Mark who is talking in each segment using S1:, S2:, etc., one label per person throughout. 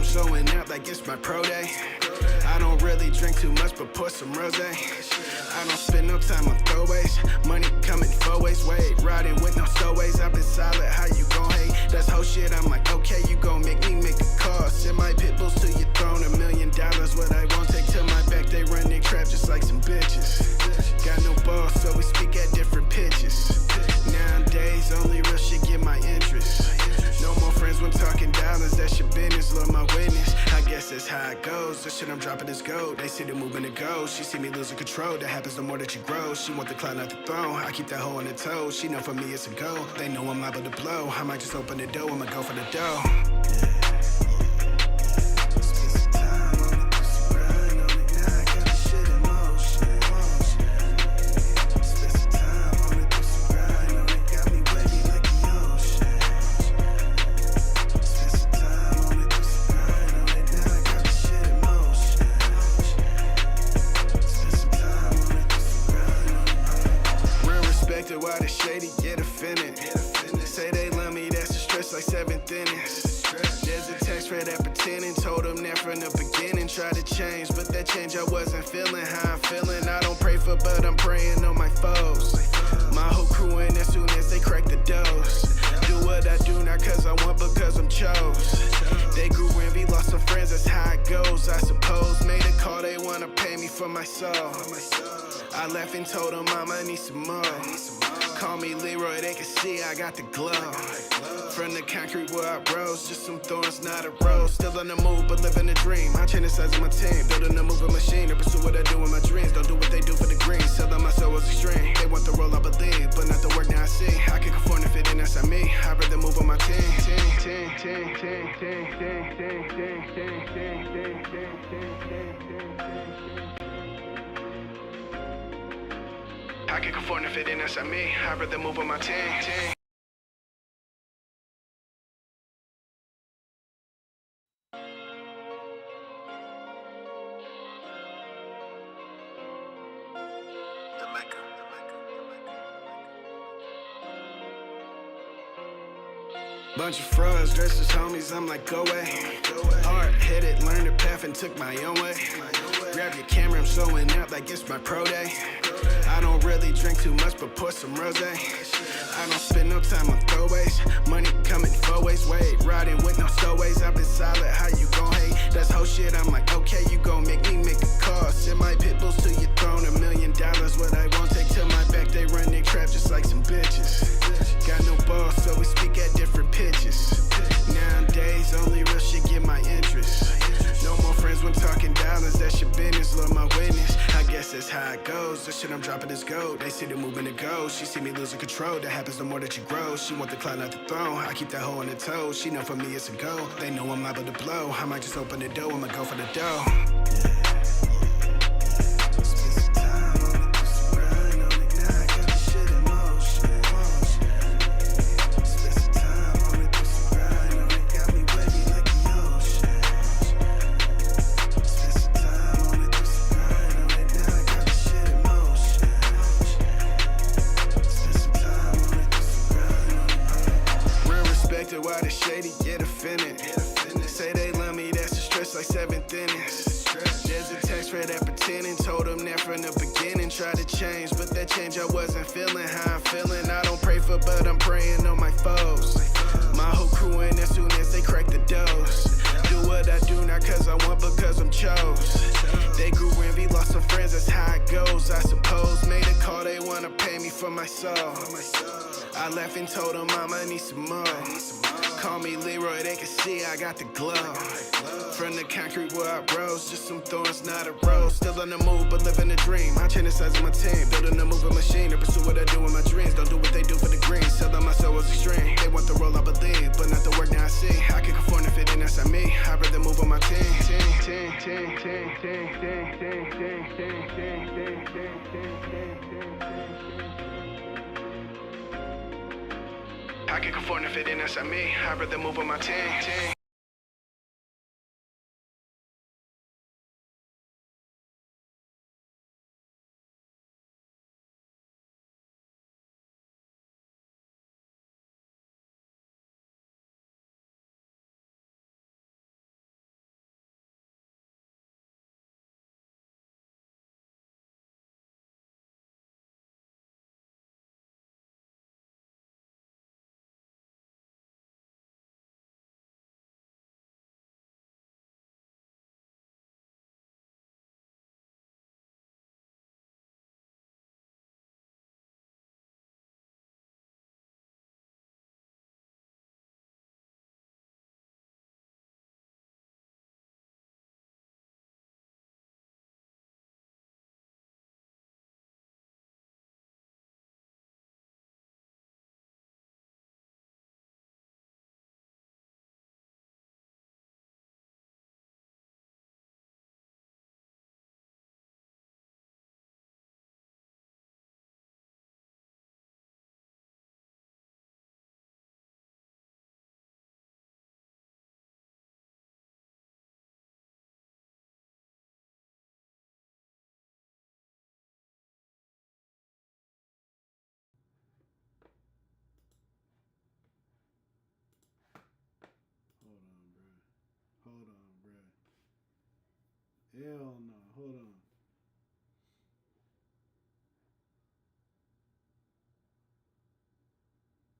S1: showing out like it's my pro day. I don't really drink too much, but pour some rosé. I don't spend no time on throwaways. Money coming 4 ways, wait. Riding with no stowaways. I've been solid, how you gon' hate? That's whole shit, I'm like, okay, you gon' make me make a call. Send my pit bulls to your throne, $1 million. What I won't take to my back, they run their crap just like some bitches. Got no balls, so we speak at different pitches. Nowadays, only real shit get my interest. No more friends when talking dollars, that's your business, Lord my witness. I guess that's how it goes, the shit I'm dropping is gold. They see the movement to go, she see me losing control. That happens the more that you grow, she want the cloud not the throne. I keep that hoe on the toe, she know for me it's a go. They know I'm liable to blow, I might just open the door, I'ma go for the dough. Why the shady get offended? Say they love me, that's a stretch like 7th innings. There's a text for that pretending, told them that from the beginning. Tried to change, but that change I wasn't feeling how I'm feeling. I don't pray for, but I'm praying on my foes. My whole crew in as soon as they crack the doors. Do what I do, not cause I want, but cause I'm chose. They grew envy, lost some friends, that's how it goes, I suppose. Made a call, they wanna pay me for my soul. I left and told them Mama, I need some more. Call me Leroy, they can see I got the glow. From the concrete where I rose, just some thorns, not a rose. Still on the move, but living a dream. I change the size of my team, building a moving machine to pursue what I do in my dreams. Don't do what they do for the green, selling my soul as extreme. They want the role I believe, but not the work now I see. I can conform if it in, that's on me. I'd rather move on my team. I can conform if it in, that's on me. I'd rather move on my team. Bunch of frauds dressed as homies, I'm like, go away. Hard-headed, learned the path and took my own way. Grab your camera, I'm showing out like it's my pro day. I don't really drink too much, but pour some rosé. I don't spend no time on throwaways. Money coming 4 ways, wait. Riding with no stowaways. I've been solid, how you gon' hate? That's whole shit, I'm like, okay, you gon' make me make a call. Send my pit bulls to your throne, $1 million. What I won't take to my back, they run their crap just like some bitches. Got no balls, so we speak at different pitches. Nowadays, only real shit get my interest. No more friends when talking dollars, that's your business, Lord my witness. I guess that's how it goes, the shit I'm dropping is gold. They see the movement to go, she see me losing control. That happens the more that you grow, she want the cloud not the throne. I keep that hoe on the toe, she know for me it's a go. They know I'm liable to blow, I might just open the door, I'ma go for the dough. Why the shady get offended? Say they love me, that's a stretch like 7th innings. There's a text for that pretending, told them that from the beginning. Tried to change, but that change I wasn't feeling how I'm feeling. I don't pray for, but I'm praying on my foes. My whole crew in as soon as they crack the doors. Do what I do, not cause I want, but cause I'm chose. They grew envy, lost some friends, that's how it goes, I suppose. Made a call, they wanna pay me for my soul. I left and told them Mama, I need some more. Call me Leroy, they can see I got the glow. From the concrete where I rose, just some thorns, not a rose. Still on the move, but living a dream. I change the size of my team, building a moving machine to pursue what I do in my dreams. Don't do what they do for the green, selling my soul as extreme. They want the role I believe, but not the work now I see. I can conform if it in, that's on me. I'd rather move on my team. I can conform if it in, that's on me. I'd rather move on my team.
S2: Hell no. Hold on.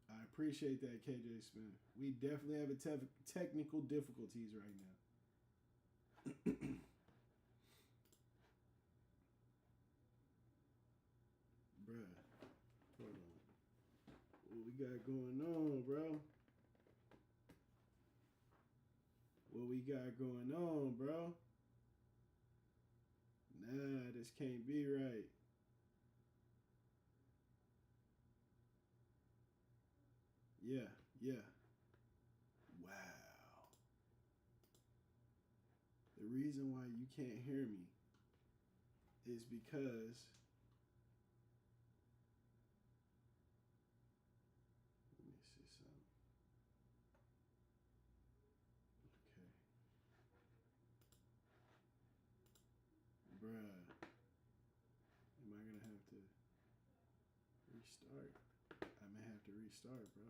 S2: I appreciate that, KJ Smith. We definitely have technical difficulties right now. Bruh, hold on. What we got going on, bro? What we got going on, bro? Nah, this can't be right. Yeah, yeah. Wow. The reason why you can't hear me is because let me see something. Okay. Bruh. Am I gonna have to restart? I may have to restart, bro.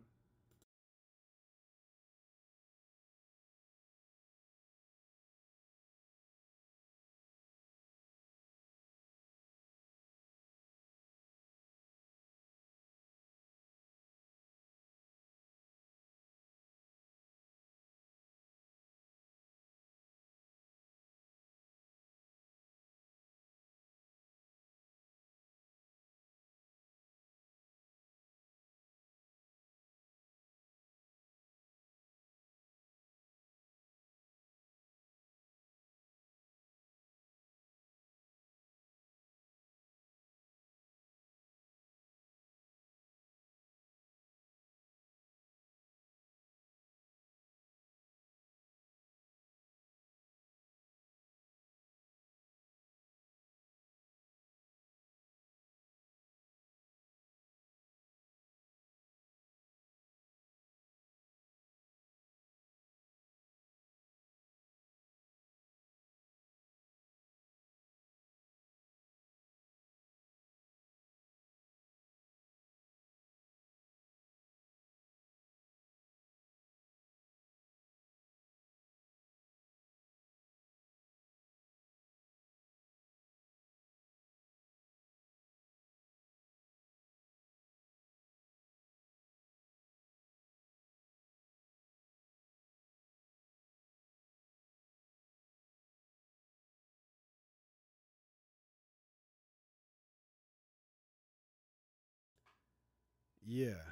S2: Yeah.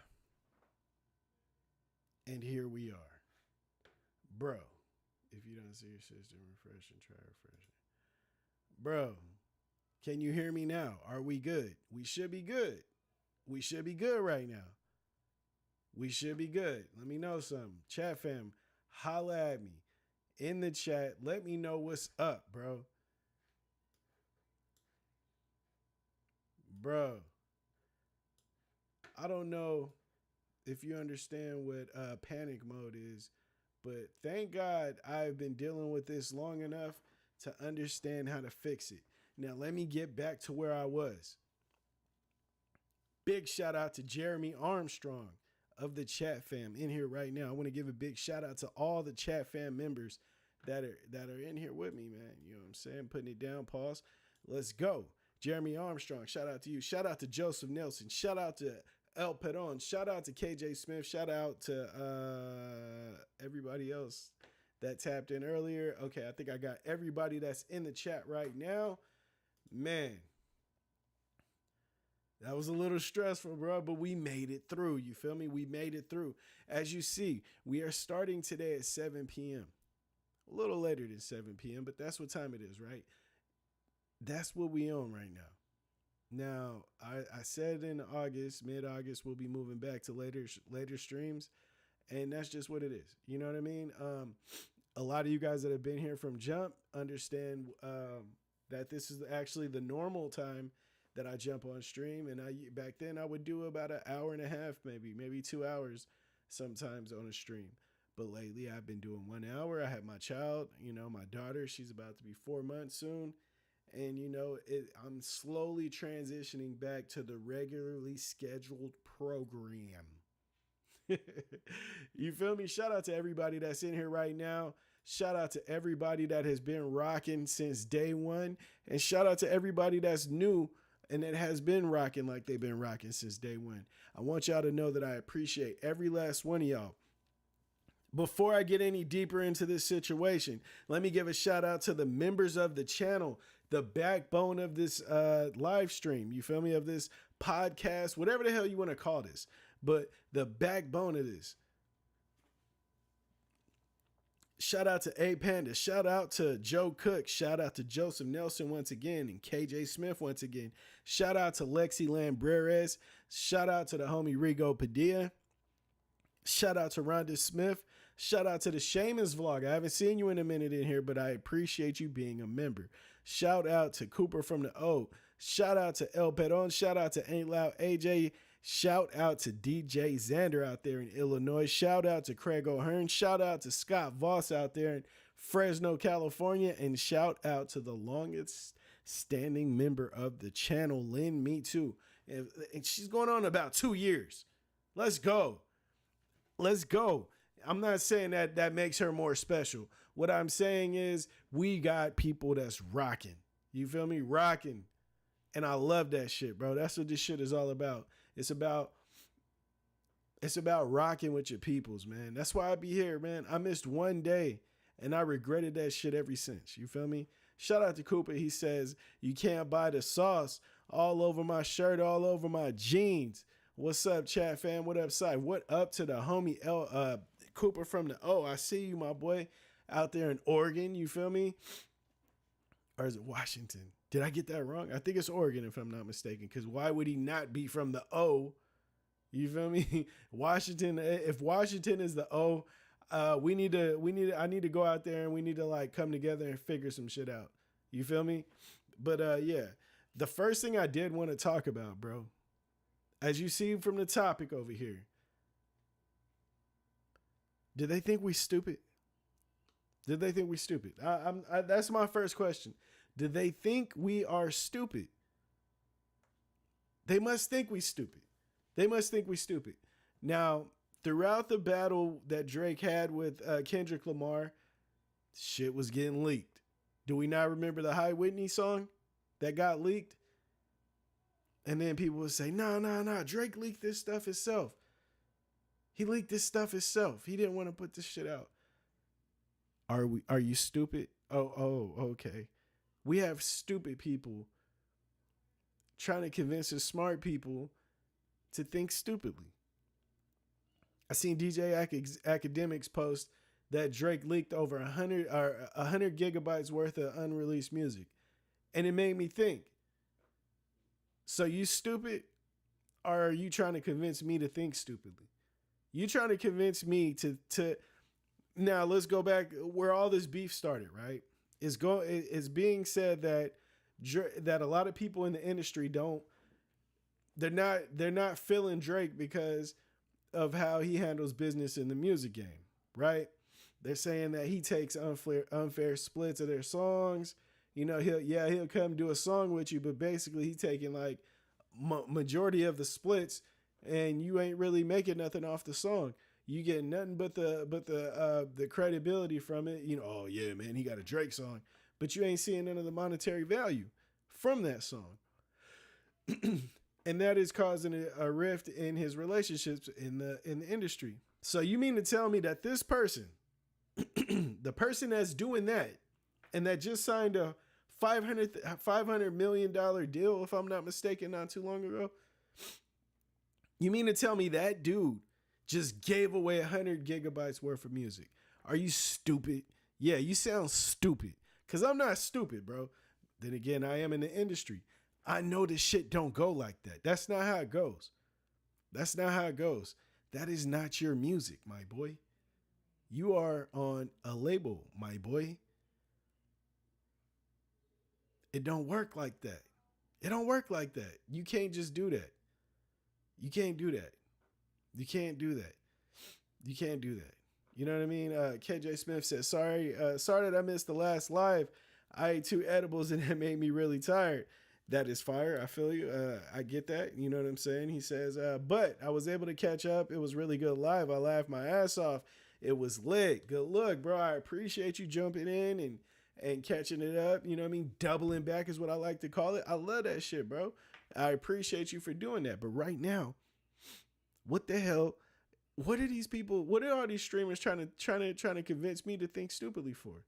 S2: And here we are. Bro, if you don't see your system, refresh and try refreshing. Bro, can you hear me now? Are we good? We should be good. We should be good right now. We should be good. Let me know something. Chat fam, holla at me in the chat. Let me know what's up, bro. Bro, I don't know if you understand what panic mode is, but thank God I've been dealing with this long enough to understand how to fix it. Now, let me get back to where I was. Big shout out to Jeremy Armstrong of the chat fam in here right now. I want to give a big shout out to all the chat fam members that are in here with me, man. You know what I'm saying? Putting it down, pause. Let's go. Jeremy Armstrong, shout out to you. Shout out to Joseph Nelson. Shout out to El Peron. Shout out to KJ Smith. Shout out to everybody else that tapped in earlier. Okay, I think I got everybody that's in the chat right now. Man, that was a little stressful, bro, but we made it through. You feel me? We made it through. As you see, we are starting today at 7 p.m. A little later than 7 p.m., but that's what time it is, right? That's what we own right now. Now, I said in August, mid-August, we'll be moving back to later streams, and that's just what it is. You know what I mean? A lot of you guys that have been here from jump understand that this is actually the normal time that I jump on stream. And back then I would do about an hour and a half, maybe 2 hours sometimes on a stream. But lately I've been doing 1 hour. I have my child, my daughter, she's about to be 4 months soon. And, I'm slowly transitioning back to the regularly scheduled program. You feel me? Shout out to everybody that's in here right now. Shout out to everybody that has been rocking since day one. And shout out to everybody that's new and that has been rocking like they've been rocking since day one. I want y'all to know that I appreciate every last one of y'all. Before I get any deeper into this situation, let me give a shout out to the members of the channel, the backbone of this live stream. You feel me? Of this podcast, whatever the hell you want to call this, but the backbone of this. Shout out to A Panda. Shout out to Joe Cook. Shout out to Joseph Nelson once again and KJ Smith once again. Shout out to Lexi Lambreres. Shout out to the homie Rigo Padilla. Shout out to Rhonda Smith. Shout out to the Shaman's Vlog. I haven't seen you in a minute in here, but I appreciate you being a member. Shout out to Cooper from the O. Shout out to El Peron. Shout out to Ain't Loud AJ. Shout out to DJ Xander out there in Illinois. Shout out to Craig O'Hearn. Shout out to Scott Voss out there in Fresno, California. And shout out to the longest standing member of the channel, Lynn Me Too. And she's going on about 2 years. Let's go. Let's go. I'm not saying that makes her more special. What I'm saying is we got people that's rocking. You feel me? Rocking. And I love that shit, bro. That's what this shit is all about. It's about rocking with your peoples, man. That's why I be here, man. I missed one day and I regretted that shit ever since. You feel me? Shout out to Cooper. He says, you can't buy the sauce all over my shirt, all over my jeans. What's up, chat fam? What up, side? What up to the homie Cooper from the O? I see you, my boy, out there in Oregon. You feel me? Or is it Washington? Did I get that wrong? I think it's Oregon, if I'm not mistaken, because why would he not be from the O? You feel me? Washington, if Washington is the O, I need to go out there and we need to like come together and figure some shit out. You feel me? But yeah, the first thing I did want to talk about, bro, as you see from the topic over here, did they think we stupid? Did they think we stupid? That's my first question. Did they think we are stupid? They must think we stupid. They must think we stupid. Now, throughout the battle that Drake had with Kendrick Lamar, shit was getting leaked. Do we not remember the High Whitney song that got leaked? And then people would say, no, Drake leaked this stuff himself. He leaked this stuff himself. He didn't want to put this shit out. Are you stupid? Oh, okay. We have stupid people trying to convince the smart people to think stupidly. I seen DJ Academics post that Drake leaked over 100 gigabytes worth of unreleased music. And it made me think, so you stupid, or are you trying to convince me to think stupidly? You trying to convince me to now let's go back where all this beef started, right? It's being said that a lot of people in the industry they're not feeling Drake because of how he handles business in the music game, right? They're saying that he takes unfair splits of their songs. You know, he'll come do a song with you, but basically he taking like majority of the splits, and you ain't really making nothing off the song. You get nothing but the credibility from it. You know, oh yeah, man, he got a Drake song, but you ain't seeing none of the monetary value from that song. And that is causing a rift in his relationships in the industry. So you mean to tell me that this person, the person that's doing that, and that just signed a $500 million deal, if I'm not mistaken, not too long ago, you mean to tell me that dude just gave away 100 gigabytes worth of music? Are you stupid? Yeah, you sound stupid. Because I'm not stupid, bro. Then again, I am in the industry. I know this shit don't go like that. That's not how it goes. That's not how it goes. That is not your music, my boy. You are on a label, my boy. It don't work like that. It don't work like that. You can't just do that. You can't do that. You can't do that. You can't do that. You know what I mean? KJ Smith says, sorry that I missed the last live. I ate 2 edibles and it made me really tired. That is fire. I feel you. I get that. You know what I'm saying? He says, but I was able to catch up. It was really good live. I laughed my ass off. It was lit. Good look, bro. I appreciate you jumping in and catching it up. You know what I mean? Doubling back is what I like to call it. I love that shit, bro. I appreciate you for doing that. But right now, what the hell? What are these people? What are all these streamers trying to convince me to think stupidly for?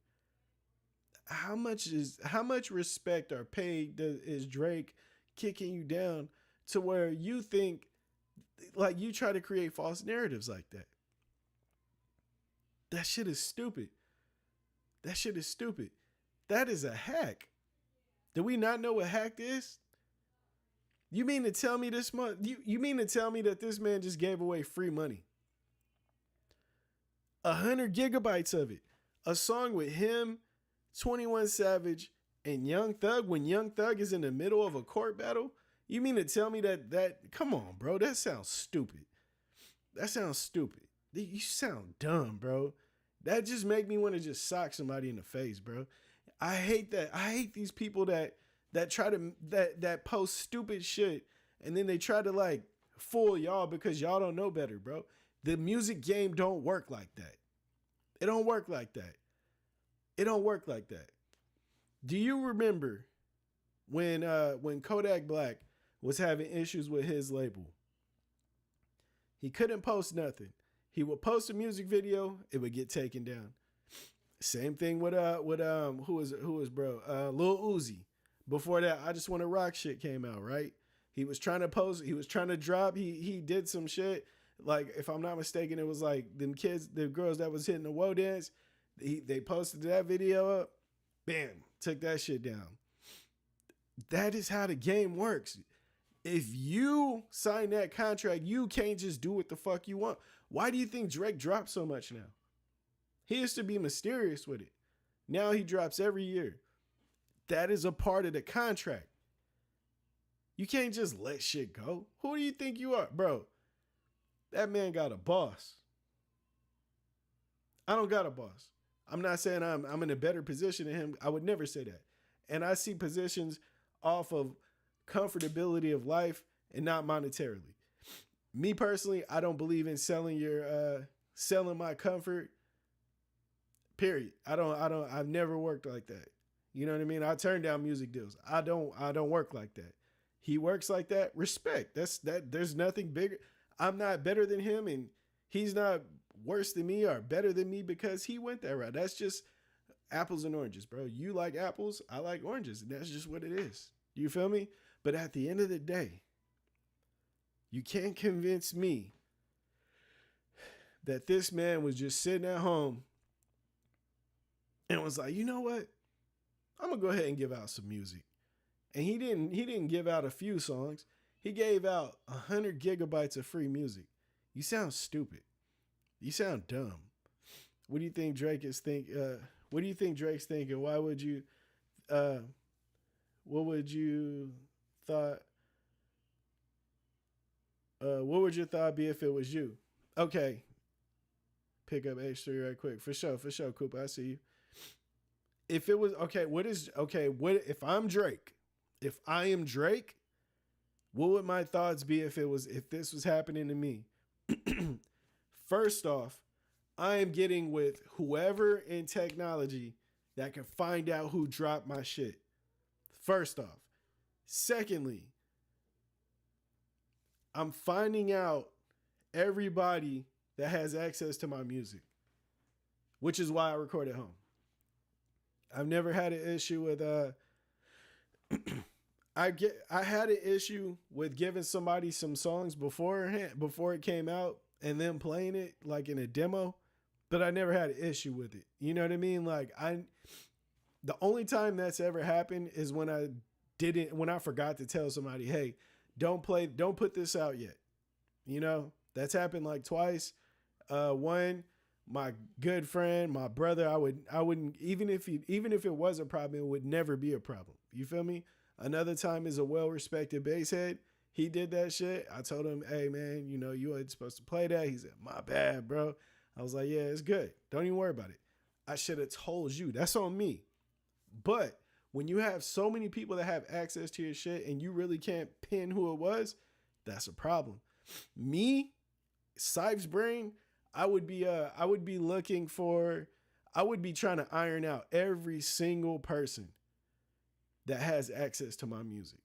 S2: How much respect or pay is Drake kicking you down to where you think, like, you try to create false narratives like that? That shit is stupid. That shit is stupid. That is a hack. Do we not know what hacked is? You mean to tell me this month? You mean to tell me that this man just gave away free money? 100 gigabytes of it. A song with him, 21 Savage, and Young Thug, when Young Thug is in the middle of a court battle? You mean to tell me that come on, bro, that sounds stupid. That sounds stupid. You sound dumb, bro. That just make me want to just sock somebody in the face, bro. I hate that. I hate these people that try to that post stupid shit and then they try to like fool y'all because y'all don't know better, bro. The music game don't work like that. It don't work like that. It don't work like that. Do you remember when Kodak Black was having issues with his label? He couldn't post nothing. He would post a music video, it would get taken down. Same thing with who was bro? Lil Uzi. Before that, I Just Wanna Rock shit came out, right? He was trying to post, he was trying to drop, he did some shit. Like, if I'm not mistaken, it was like them kids, the girls that was hitting the woe dance. They posted that video up, bam, took that shit down. That is how the game works. If you sign that contract, you can't just do what the fuck you want. Why do you think Drake drops so much now? He used to be mysterious with it. Now he drops every year. That is a part of the contract. You can't just let shit go. Who do you think you are, bro? That man got a boss. I don't got a boss. I'm not saying I'm in a better position than him. I would never say that. And I see positions off of comfortability of life and not monetarily. Me personally, I don't believe in selling my comfort. Period. I've never worked like that. You know what I mean? I turn down music deals. I don't work like that. He works like that. Respect. There's nothing bigger. I'm not better than him and he's not worse than me or better than me because he went that route. That's just apples and oranges, bro. You like apples, I like oranges. And that's just what it is. You feel me? But at the end of the day, you can't convince me that this man was just sitting at home and was like, you know what? I'm gonna go ahead and give out some music. And he didn't give out a few songs. He gave out 100 gigabytes of free music. You sound stupid. You sound dumb. What do you think Drake is what do you think Drake's thinking? Why would you what would you thought what would your thought be if it was you? Okay. Pick up H3 right quick. For sure, Cooper. I see you. If it was what if I'm Drake? If I am Drake, what would my thoughts be if this was happening to me? First off, I am getting with whoever in technology that can find out who dropped my shit. First off. Secondly, I'm finding out everybody that has access to my music, which is why I record at home. I've never had an issue with I had an issue with giving somebody some songs before it came out and then playing it like in a demo, but I never had an issue with it. You know what I mean? Like the only time that's ever happened is when I forgot to tell somebody, hey, don't put this out yet. You know, that's happened like twice. One, my good friend, my brother, I wouldn't, even if it was a problem, it would never be a problem. You feel me? Another time is a well-respected bass head. He did that shit. I told him, hey man, you know, you ain't supposed to play that. He said, my bad, bro. I was like, yeah, it's good. Don't even worry about it. I should have told you. That's on me. But when you have so many people that have access to your shit and you really can't pin who it was, that's a problem. Me, Sipes Brain, I would be looking for, I would be trying to iron out every single person that has access to my music.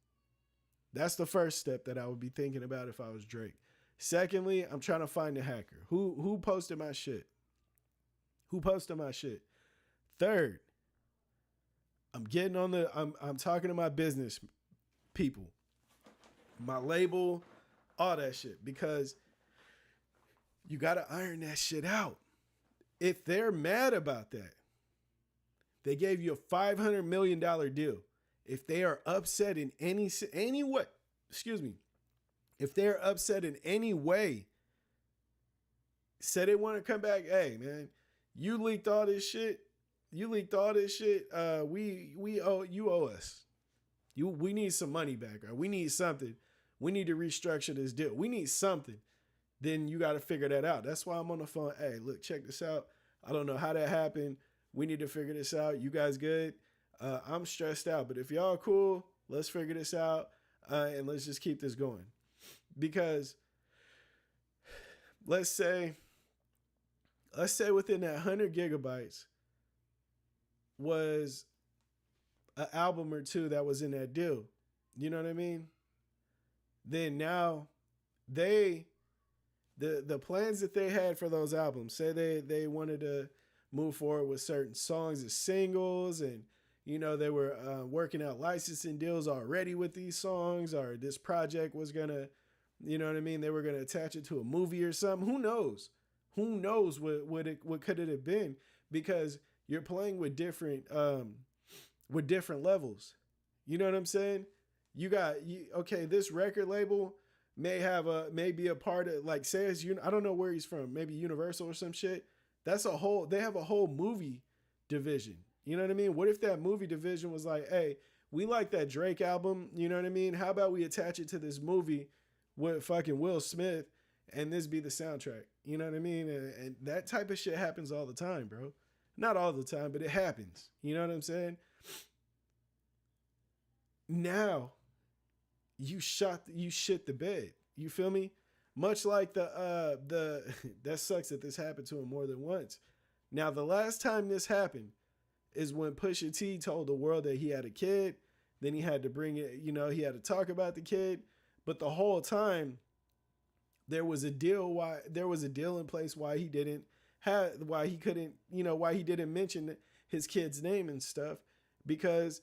S2: That's the first step that I would be thinking about if I was Drake. Secondly, I'm trying to find a hacker. Who posted my shit? Who posted my shit? Third, I'm talking to my business people, my label, all that shit, because you got to iron that shit out. If they're mad about that, they gave you a $500 million deal. If they are upset in any way, if they're upset in any way, say they want to come back, hey man, you leaked all this shit. We owe us. We need some money back, or we need something. We need to restructure this deal. We need something. Then you got to figure that out. That's why I'm on the phone. Hey, look, check this out. I don't know how that happened. We need to figure this out. You guys good? I'm stressed out, but if y'all cool, let's figure this out, and let's just keep this going. Because let's say within that 100 gigabytes was an album or two that was in that deal. You know what I mean? Then now the plans that they had for those albums, say they wanted to move forward with certain songs as singles, and you know they were working out licensing deals already with these songs, or this project was gonna, you know what I mean, they were gonna attach it to a movie or something. Who knows what could it have been? Because you're playing with different levels. You know what I'm saying? Okay, this record label may be a part of, like, say it's, I don't know where he's from, maybe Universal or some shit. They have a whole movie division. You know what I mean? What if that movie division was like, hey, we like that Drake album, you know what I mean? How about we attach it to this movie with fucking Will Smith, and this be the soundtrack? You know what I mean? And that type of shit happens all the time, bro. Not all the time, but it happens. You know what I'm saying? Now, you shit the bed. You feel me? Much like the that sucks that this happened to him more than once. Now, the last time this happened is when Pusha T told the world that he had a kid. Then he had to bring it, he had to talk about the kid. But the whole time, there was a deal in place why he didn't mention his kid's name and stuff, because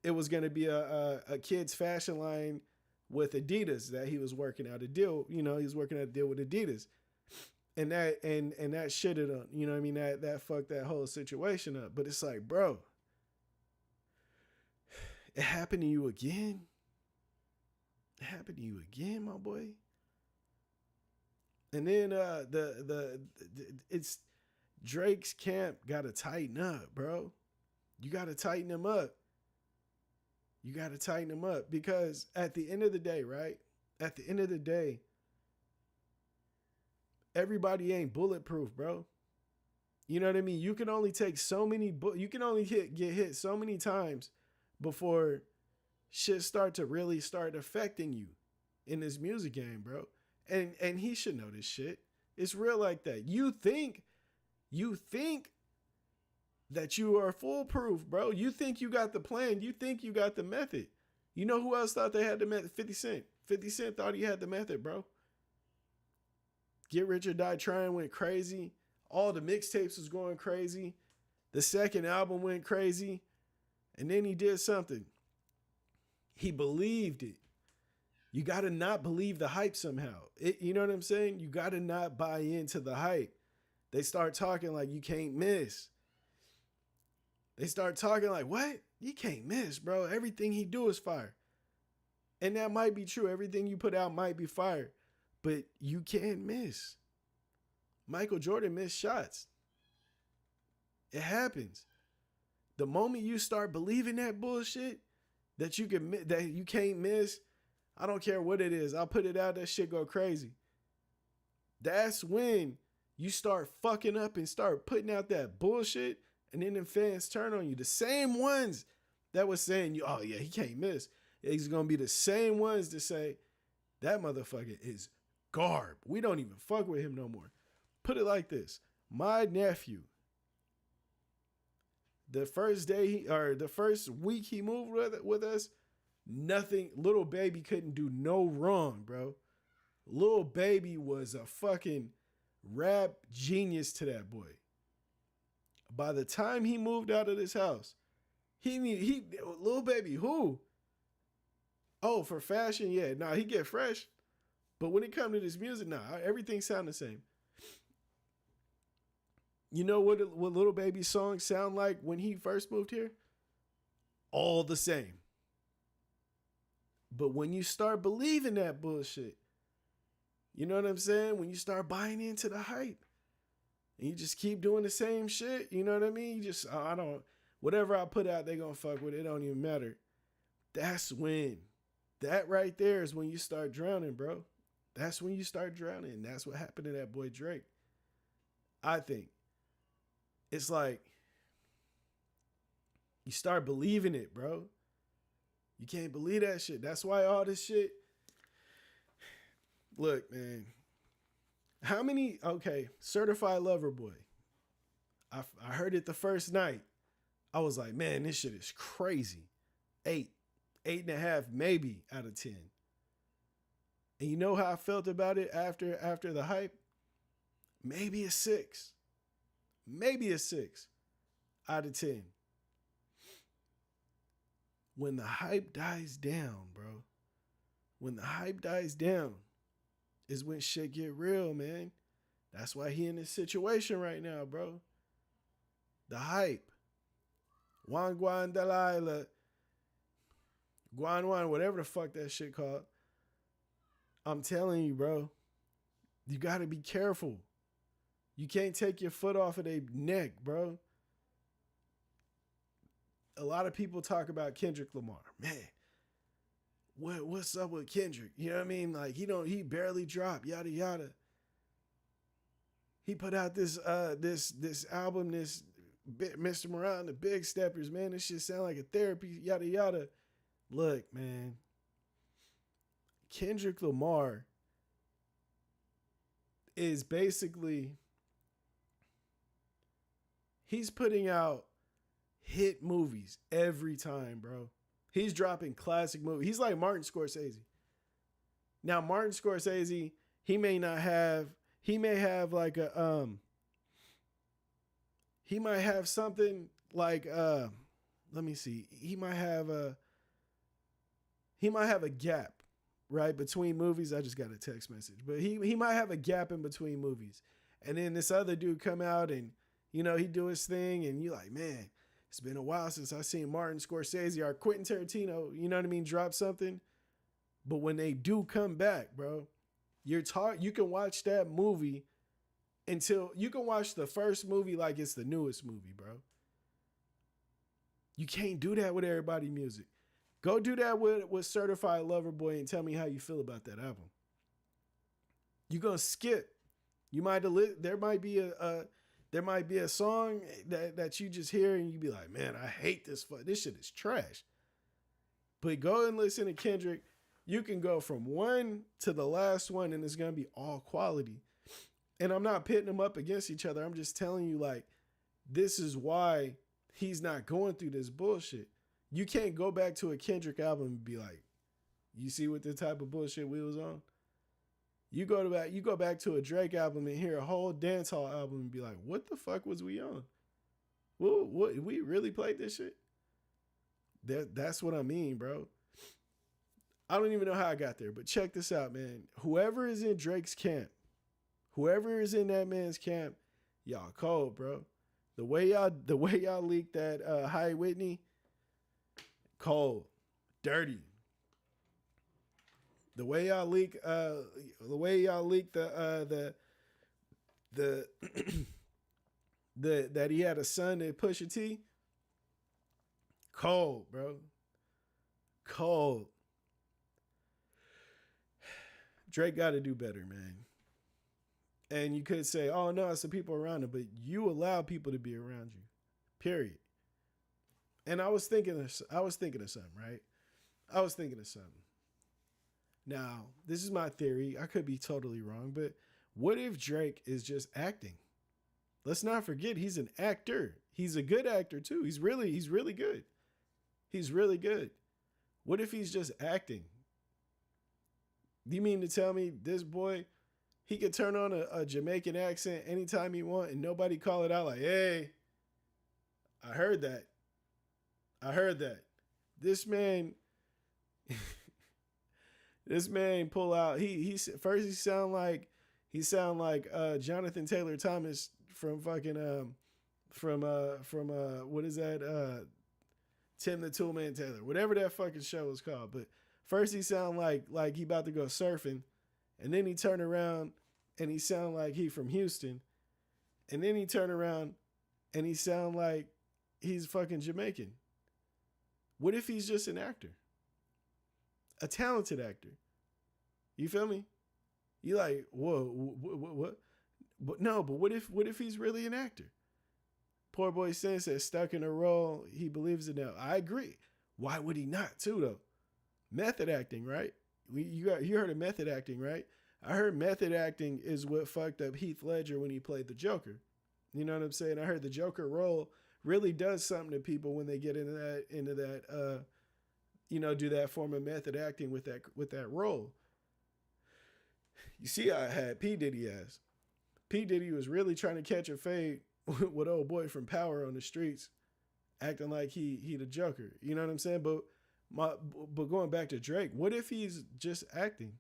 S2: it was going to be a kid's fashion line with Adidas that he was working out a deal. He was working out a deal with Adidas, and that shitted on. You know what I mean? That fucked that whole situation up. But it's like, bro, it happened to you again. It happened to you again, my boy. And then it's Drake's camp got to tighten up, bro. You got to tighten them up. You got to tighten them up, because at the end of the day, right? At the end of the day, everybody ain't bulletproof, bro. You know what I mean? You can only take so many, you can only get hit so many times before shit start affecting you in this music game, bro. And he should know this shit. It's real like that. You think that you are foolproof, bro. You think you got the plan. You think you got the method. You know who else thought they had the method? 50 Cent. 50 Cent thought he had the method, bro. Get Rich or Die Trying went crazy. All the mixtapes was going crazy. The second album went crazy. And then he did something. He believed it. You got to not believe the hype somehow. You know what I'm saying? You got to not buy into the hype. They start talking like you can't miss. They start talking like, what? You can't miss, bro. Everything he do is fire. And that might be true. Everything you put out might be fire. But you can't miss. Michael Jordan missed shots. It happens. The moment you start believing that bullshit, that you can't miss, I don't care what it is, I'll put it out, that shit go crazy. That's when you start fucking up and start putting out that bullshit, and then the fans turn on you. The same ones that was saying, oh yeah, he can't miss. It's going to be the same ones to say, that motherfucker is garb. We don't even fuck with him no more. put it like this. My nephew, the first day or the first week he moved with us, nothing, little baby couldn't do no wrong, bro. Little baby was a fucking rap genius to that boy. By the time he moved out of this house, little baby who? Oh, for fashion, yeah. Nah, he get fresh. But when it comes to this music, nah, everything sound the same. You know what Little Baby's songs sound like when he first moved here? All the same. But when you start believing that bullshit, you know what I'm saying? When you start buying into the hype and you just keep doing the same shit, you know what I mean? You just, whatever I put out, they gonna fuck with it. It don't even matter. That's when, that right there is when you start drowning, bro. That's when you start drowning. And that's what happened to that boy Drake. I think. It's like, you start believing it, bro. You can't believe that shit. That's why all this shit. Look, man. How many, Certified Lover Boy. I heard it the first night. I was like, man, this shit is crazy. 8.5 maybe out of 10. And you know how I felt about it after the hype? Maybe a 6. Maybe a 6 out of 10. When the hype dies down, bro. When the hype dies down is when shit get real, man. That's why he in this situation right now, bro. The hype. Juan Delilah. Guan, whatever the fuck that shit called. I'm telling you, bro. You got to be careful. You can't take your foot off of their neck, bro. A lot of people talk about Kendrick Lamar. Man, what's up with Kendrick? You know what I mean? Like, he barely dropped, yada, yada. He put out this album, this Mr. Morale, the Big Steppers, man. This shit sound like a therapy, yada, yada. Look, man. Kendrick Lamar is basically, he's putting out hit movies every time, bro. He's dropping classic movies. He's like Martin Scorsese. Now, Martin Scorsese, he may have like a, he might have something like, let me see. He might have a gap, right, between movies. I just got a text message, but he might have a gap in between movies. And then this other dude come out and, you know, he do his thing and you like, man, it's been a while since I seen Martin Scorsese or Quentin Tarantino, you know what I mean, drop something. But when they do come back, bro, you can watch that movie until you can watch the first movie like it's the newest movie, bro. You can't do that with everybody's music. Go do that with Certified Lover Boy and tell me how you feel about that album. You're gonna skip. You might there might be a song that you just hear and you be like, man, I hate this. This shit is trash. But go and listen to Kendrick. You can go from one to the last one and it's gonna be all quality. And I'm not pitting them up against each other. I'm just telling you, like, this is why he's not going through this bullshit. You can't go back to a Kendrick album and be like, you see what the type of bullshit we was on? You go back to a Drake album and hear a whole dancehall album and be like, what the fuck was we on? What we really played this shit? That's what I mean, bro. I don't even know how I got there, but check this out, man. Whoever is in Drake's camp, whoever is in that man's camp, y'all cold, bro. The way y'all leaked that High Whitney, cold, dirty. The way y'all leak the that he had a son that Pusha T, cold, bro. Cold. Drake got to do better, man. And you could say, oh no, it's the people around him, but you allow people to be around you. Period. And I was thinking of something, right? I was thinking of something. Now, this is my theory. I could be totally wrong, but What if Drake is just acting? Let's not forget he's an actor. He's a good actor too. He's really good. He's really good. What if he's just acting? Do you mean to tell me this boy, he could turn on a Jamaican accent anytime he want and nobody call it out like, hey, I heard that. I heard that. This man, this man pull out. He first he sound like Jonathan Taylor Thomas from fucking from what is that Tim the Toolman Taylor, whatever that fucking show is called. But first he sound like he about to go surfing, and then he turn around and he sound like he from Houston, and then he turn around and he sound like he's fucking Jamaican. What if he's just an actor? A talented actor. You feel me? You like, whoa, what? But no, but what if he's really an actor? Poor boy Sin says stuck in a role. He believes it now. I agree. Why would he not too though? Method acting, right? You heard of method acting, right? I heard method acting is what fucked up Heath Ledger when he played the Joker. You know what I'm saying? I heard the Joker role really does something to people when they get into that do that form of method acting with that role. You see, I had P. Diddy ass. P. Diddy was really trying to catch a fade with old boy from Power on the streets, acting like he the Joker. You know what I'm saying? But going back to Drake, what if he's just acting?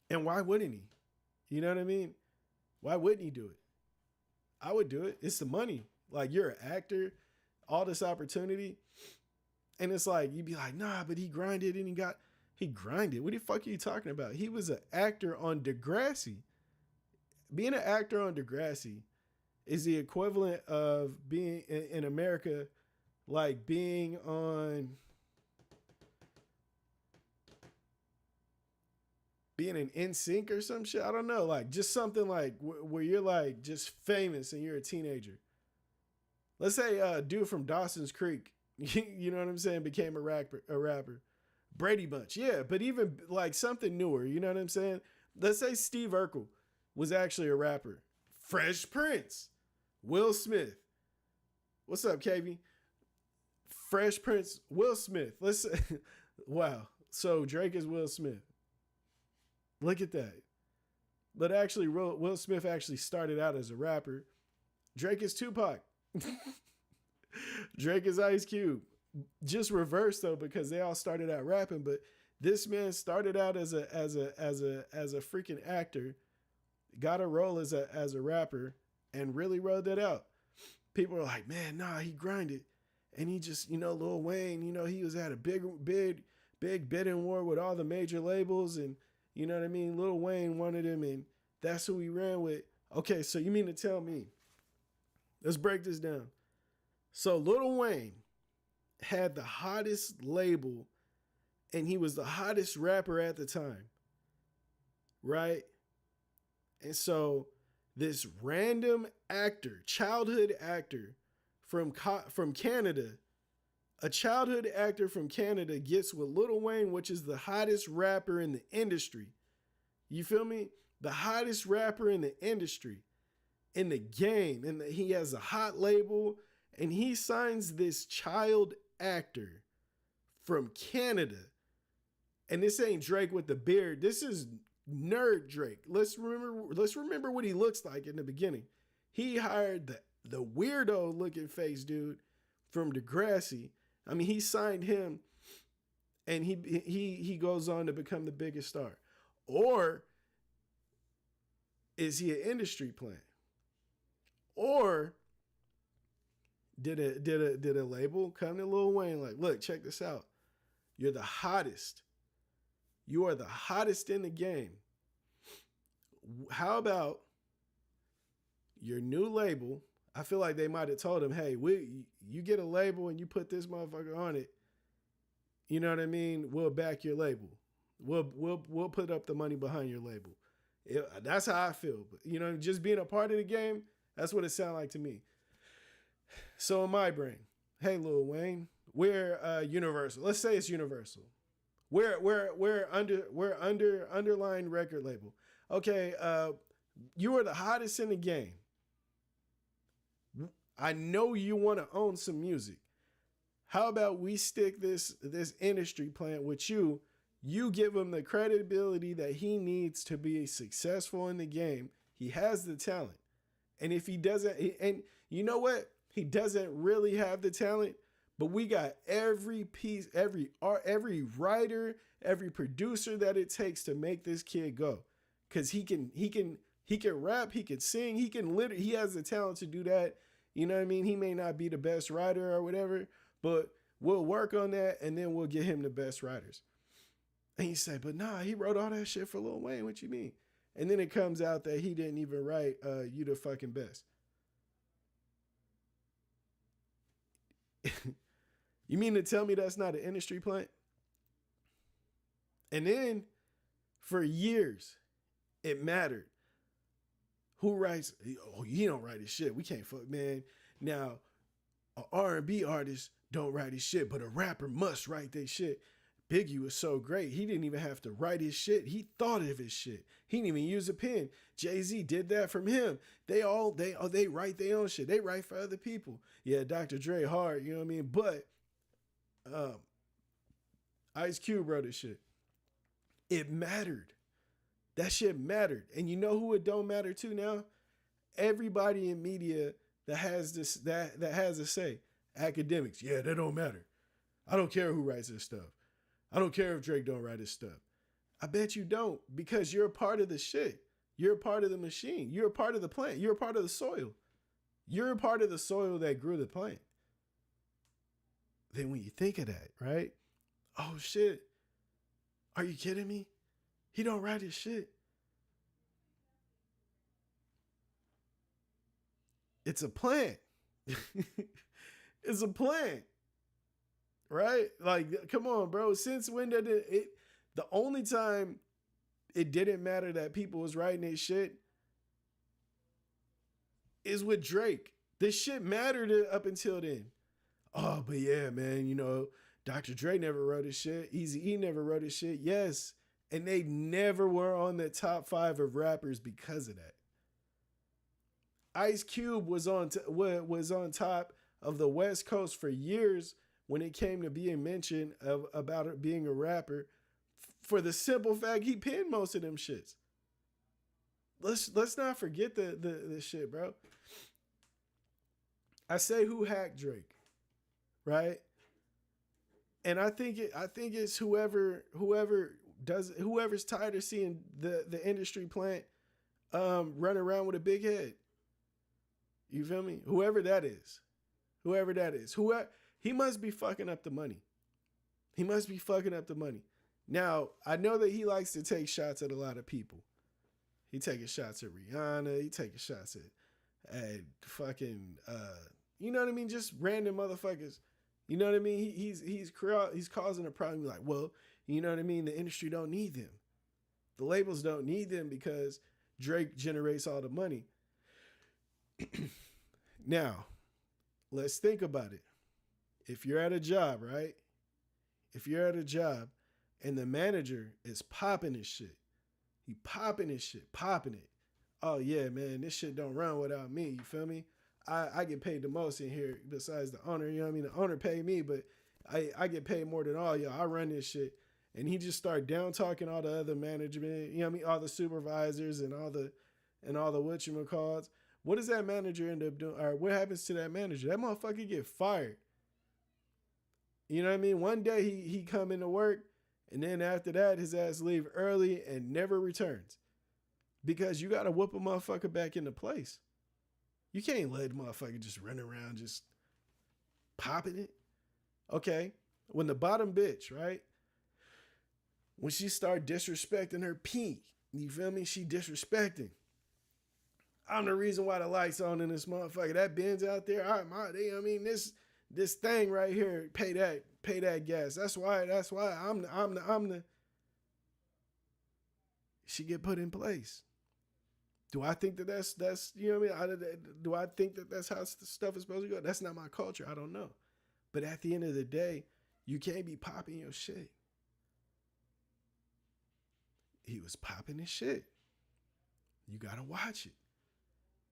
S2: And why wouldn't he? You know what I mean? Why wouldn't he do it? I would do it. It's the money. Like, you're an actor, all this opportunity. And it's like, you'd be like, nah, but he grinded and he grinded. What the fuck are you talking about? He was an actor on Degrassi. Being an actor on Degrassi is the equivalent of being in America, like being on, being an NSYNC or some shit. I don't know. Like, just something like where you're like just famous and you're a teenager. Let's say a dude from Dawson's Creek, you know what I'm saying, became a rapper. Brady Bunch, yeah, but even like something newer, you know what I'm saying? Let's say Steve Urkel was actually a rapper. Fresh Prince, Will Smith. What's up, KB? Fresh Prince, Will Smith. Let's say, wow. So Drake is Will Smith. Look at that. But actually, Will Smith actually started out as a rapper. Drake is Tupac. Drake is Ice Cube. Just reverse though, because they all started out rapping, but this man started out as a freaking actor, got a role as a rapper, and really rode that out. People are like, man, nah, he grinded, and he just, Lil Wayne, he was at a big bidding war with all the major labels, and you know what I mean. Lil Wayne wanted him, and that's who he ran with. Okay, so you mean to tell me? Let's break this down. So Lil Wayne had the hottest label and he was the hottest rapper at the time, right? And so this random actor, childhood actor from Canada, a childhood actor from Canada gets with Lil Wayne, which is the hottest rapper in the industry. You feel me? The hottest rapper in the industry, in the game. And he has a hot label, and he signs this child actor from Canada. And this ain't Drake with the beard. This is nerd Drake. Let's remember what he looks like in the beginning. He hired the weirdo looking face dude from Degrassi. I mean, he signed him, and he goes on to become the biggest star. Or is he an industry plant? Or did a label come to Lil Wayne like, look, check this out. You're the hottest. You are the hottest in the game. How about your new label? I feel like they might have told him, hey, you get a label and you put this motherfucker on it. You know what I mean? We'll back your label. We'll put up the money behind your label. That's how I feel. But, just being a part of the game, that's what it sounds like to me. So in my brain, hey, Lil Wayne, we're Universal. Let's say it's Universal. We're underlying record label. Okay, You are the hottest in the game. I know you want to own some music. How about we stick this industry plant with you? You give him the credibility that he needs to be successful in the game. He has the talent. And if he doesn't, and you know what? He doesn't really have the talent, but we got every piece, every art, every writer, every producer that it takes to make this kid go. Cause he can rap, he can sing, he has the talent to do that. You know what I mean? He may not be the best writer or whatever, but we'll work on that and then we'll get him the best writers. And he said, but nah, he wrote all that shit for Lil Wayne. What you mean? And then it comes out that he didn't even write You the Fucking Best. You mean to tell me that's not an industry plant? And then for years, it mattered. Who writes? Oh, you don't write his shit. We can't fuck, man. Now, an R&B artist don't write his shit, but a rapper must write their shit. Biggie was so great. He didn't even have to write his shit. He thought of his shit. He didn't even use a pen. Jay-Z did that from him. They write their own shit. They write for other people. Yeah, Dr. Dre hard, you know what I mean? But Ice Cube wrote his shit. It mattered. That shit mattered. And you know who it don't matter to now? Everybody in media that has this that has a say. Academics. Yeah, that don't matter. I don't care who writes this stuff. I don't care if Drake don't write his stuff. I bet you don't, because you're a part of the shit. You're a part of the machine. You're a part of the plant. You're a part of the soil. You're a part of the soil that grew the plant. Then when you think of that, right? Oh shit. Are you kidding me? He don't write his shit. It's a plant. It's a plant. Right? Like, come on, bro. Since when did it the only time it didn't matter that people was writing their shit is with Drake. This shit mattered up until then. Oh, but yeah, man, you know, Dr. Dre never wrote his shit. Eazy-E never wrote his shit. Yes. And they never were on the top 5 of rappers because of that. Ice Cube was on top of the West Coast for years when it came to being mentioned about it being a rapper, for the simple fact he penned most of them shits. Let's not forget the shit, bro. I say who hacked Drake, right? And I think it's whoever's tired of seeing the industry plant run around with a big head. You feel me? Whoever that is. He must be fucking up the money. He must be fucking up the money. Now, I know that he likes to take shots at a lot of people. He taking shots at Rihanna. He taking shots at fucking, you know what I mean? Just random motherfuckers. You know what I mean? He's causing a problem. Like, well, you know what I mean? The industry don't need them. The labels don't need them because Drake generates all the money. Now, let's think about it. If you're at a job, right? If you're at a job and the manager is popping his shit, he popping his shit, popping it. Oh yeah, man, this shit don't run without me. You feel me? I get paid the most in here besides the owner. You know what I mean? The owner pay me, but I get paid more than all y'all. I run this shit. And he just start down talking all the other management, you know what I mean? All the supervisors and all the whatchamacalls. What does that manager end up doing? Or what happens to that manager? That motherfucker get fired. You know what I mean? One day he come into work, and then after that, his ass leave early and never returns. Because you got to whoop a motherfucker back into place. You can't let a motherfucker just run around just popping it. Okay, when the bottom bitch, right? When she start disrespecting her pink, you feel me? She disrespecting. I'm the reason why the lights on in this motherfucker. That Benz out there, this thing right here, pay that gas. That's why I'm the she get put in place. Do I think that that's you know what I mean? Do I think that that's how stuff is supposed to go? That's not my culture. I don't know. But at the end of the day, you can't be popping your shit. He was popping his shit. You gotta watch it.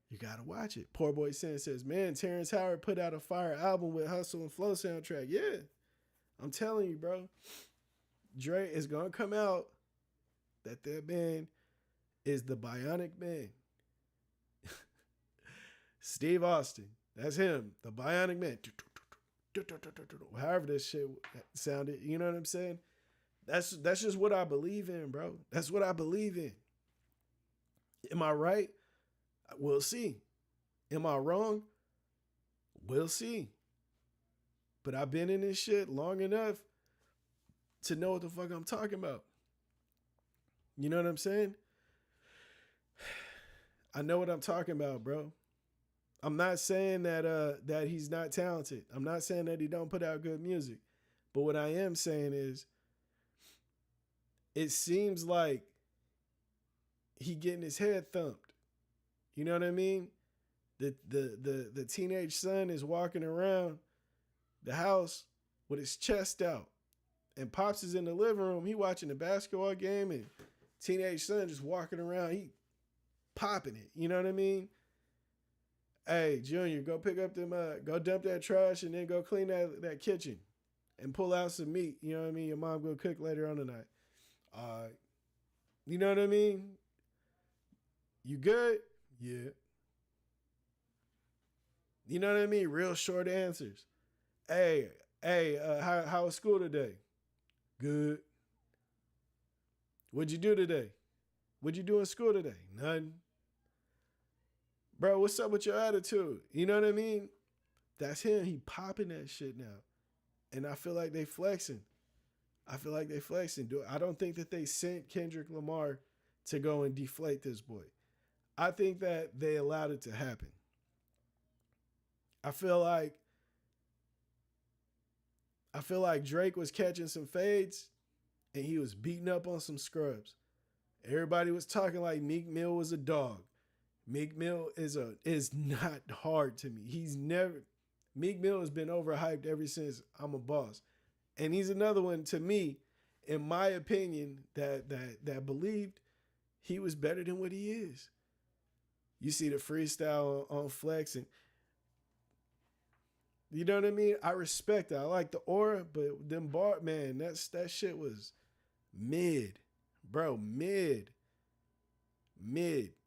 S2: You gotta watch it. Poor Boy Sin says, man, Terrence Howard put out a fire album with Hustle and Flow soundtrack. Yeah, I'm telling you, bro. Dre is gonna come out that man is the Bionic Man. Steve Austin, that's him, the Bionic Man. However this shit sounded, you know what I'm saying? That's just what I believe in, bro. That's what I believe in. Am I right? We'll see. Am I wrong? We'll see. But I've been in this shit long enough to know what the fuck I'm talking about. You know what I'm saying? I know what I'm talking about, bro. I'm not saying that he's not talented. I'm not saying that he don't put out good music. But what I am saying is, it seems like he getting his head thumped. You know what I mean? The teenage son is walking around the house with his chest out. And Pops is in the living room. He watching the basketball game, and teenage son just walking around. He popping it. You know what I mean? Hey, Junior, go pick up them, go dump that trash and then go clean that kitchen and pull out some meat. You know what I mean? Your mom go cook later on tonight. You know what I mean? You good? Yeah. You know what I mean? Real short answers. Hey, how was school today? Good. What'd you do today? What'd you do in school today? Nothing. Bro, what's up with your attitude? You know what I mean? That's him. He popping that shit now. And I feel like they flexing. I don't think that they sent Kendrick Lamar to go and deflate this boy. I think that they allowed it to happen. I feel like Drake was catching some fades and he was beating up on some scrubs. Everybody was talking like Meek Mill was a dog. Meek Mill is not hard to me. Meek Mill has been overhyped ever since I'm a Boss. And he's another one to me, in my opinion, that believed he was better than what he is. You see the freestyle on Flex, and you know what I mean? I respect that. I like the aura, but them man, that shit was mid. Bro, mid.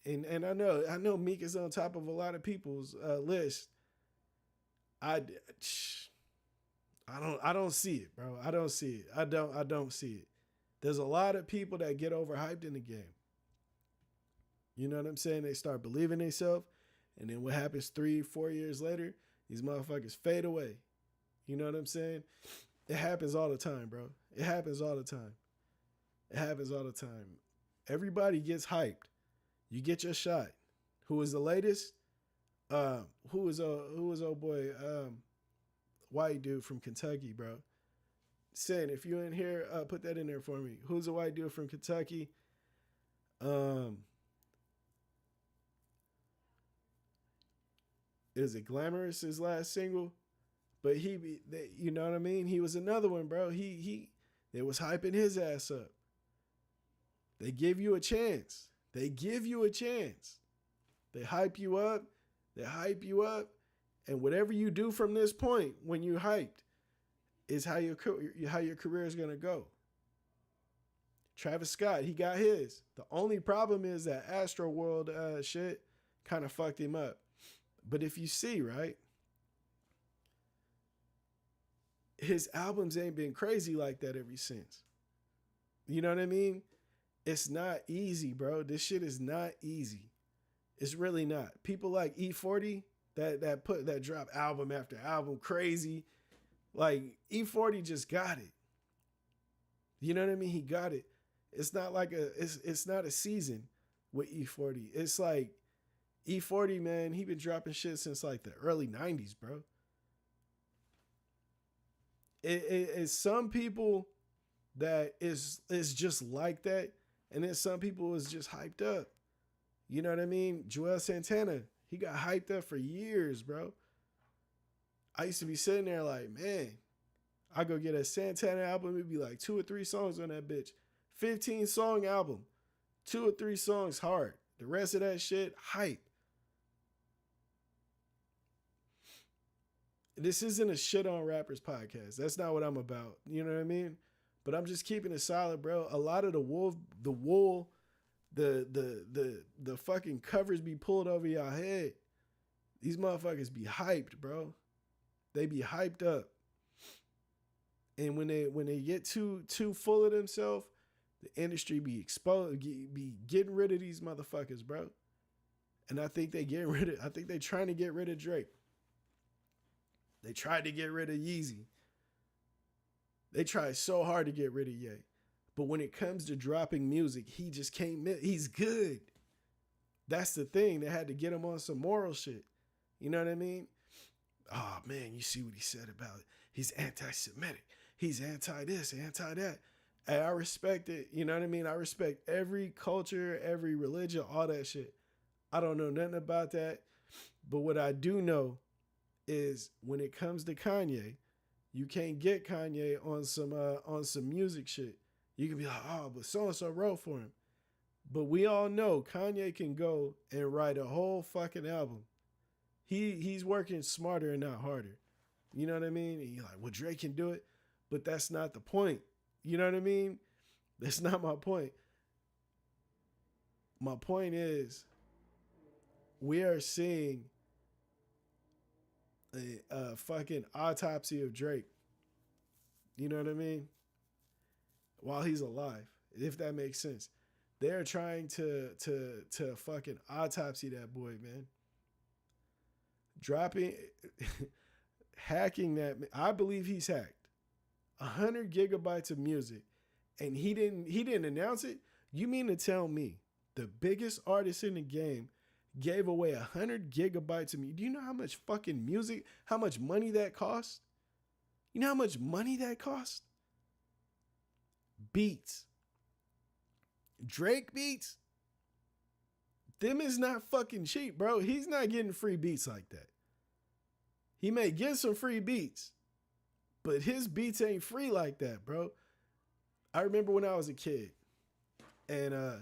S2: And I know Meek is on top of a lot of people's list. I don't see it, bro. I don't see it. I don't see it. There's a lot of people that get overhyped in the game. You know what I'm saying? They start believing themselves, and then what happens 3-4 years later? These motherfuckers fade away. You know what I'm saying? It happens all the time, bro. It happens all the time. Everybody gets hyped. You get your shot. Who is the latest? Who was old boy? White dude from Kentucky, bro. Sin, if you in here, put that in there for me. Who's the white dude from Kentucky? Is it Glamorous, his last single? But you know what I mean? He was another one, bro. They was hyping his ass up. They give you a chance. They hype you up. And whatever you do from this point when you hyped is how your career is going to go. Travis Scott, he got his. The only problem is that Astroworld shit kind of fucked him up. But if you see, right, his albums ain't been crazy like that ever since. You know what I mean? It's not easy, bro. This shit is not easy. It's really not. People like E40 that drop album after album crazy. Like E40 just got it. You know what I mean? He got it. It's not like it's not a season with E40. It's like E40, man, he been dropping shit since like the early 90s, bro. It's some people that is just like that, and then some people is just hyped up. You know what I mean? Joel Santana, he got hyped up for years, bro. I used to be sitting there like, man, I go get a Santana album, it'd be like 2 or 3 songs on that bitch. 15-song album, 2 or 3 songs hard. The rest of that shit, hype. This isn't a shit on rappers podcast. That's not what I'm about. You know what I mean? But I'm just keeping it solid, bro. A lot of the wool, the fucking covers be pulled over y'all head. These motherfuckers be hyped, bro. They be hyped up. And when they get too full of themselves, the industry be exposed, be getting rid of these motherfuckers, bro. And I think they trying to get rid of Drake. They tried to get rid of Yeezy. They tried so hard to get rid of Ye. But when it comes to dropping music, he just can't. He's good. That's the thing. They had to get him on some moral shit. You know what I mean? Oh, man, you see what he said about it. He's anti-Semitic. He's anti-this, anti-that. Hey, I respect it. You know what I mean? I respect every culture, every religion, all that shit. I don't know nothing about that. But what I do know is when it comes to Kanye, you can't get Kanye on some music shit. You can be like, oh, but so-and-so wrote for him. But we all know Kanye can go and write a whole fucking album. He's working smarter and not harder. You know what I mean? And you're like, well, Drake can do it. But that's not the point. You know what I mean? That's not my point. My point is we are seeing a fucking autopsy of Drake. You know what I mean? While he's alive, if that makes sense. They're trying to fucking autopsy that boy, man. Hacking that. I believe he's hacked 100 gigabytes of music, and he didn't announce it. You mean to tell me the biggest artist in the game gave away 100 gigabytes of music? Do you know how much fucking music, how much money that cost? You know how much money that cost? Beats. Drake beats. Them is not fucking cheap, bro. He's not getting free beats like that. He may get some free beats, but his beats ain't free like that, bro. I remember when I was a kid, and I